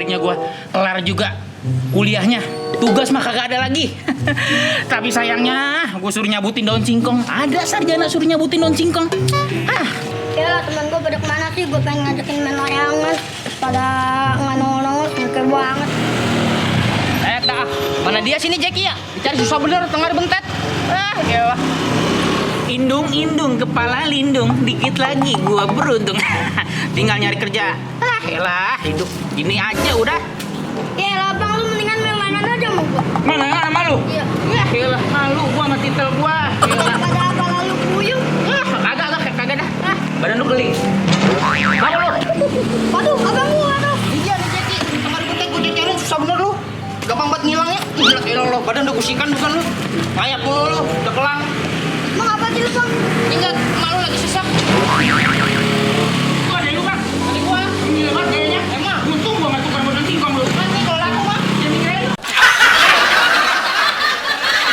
akhirnya gue kelar juga kuliahnya. Tugas mah kagak ada lagi. Tapi sayangnya gue suruh nyabutin daun singkong. Ada sarjana suruh nyabutin daun singkong. Ya lah, teman gue pada kemana sih? Gue pengen ngajakin main layangan. Pada nggak nongol-nongol, kayak banget. Dah, mana dia sini Jackie ya? Dicari susah bener, tengah bentet. Ya. Indung, kepala lindung. Dikit lagi gua beruntung. Tinggal nyari kerja. Elah, hidup gini aja udah. Ya lah, bang, lu mendingan main-mainan aja sama gue. Mana sama lu? Iya. Elah, malu gua sama titel gua. Elah. Pada apa lalu puyeng? Kagak dah. Badan lu keling. Apa lu? Waduh, abang gua, aduh. Iya, Jackie. Tengah bentet gua cari susah bener lu. Gampang banget ngilangnya. Gila lo, badan udah kusikan bukan lu. Kayak lu, udah kelang. Emang apa sih lu, bang? Ingat, malu lagi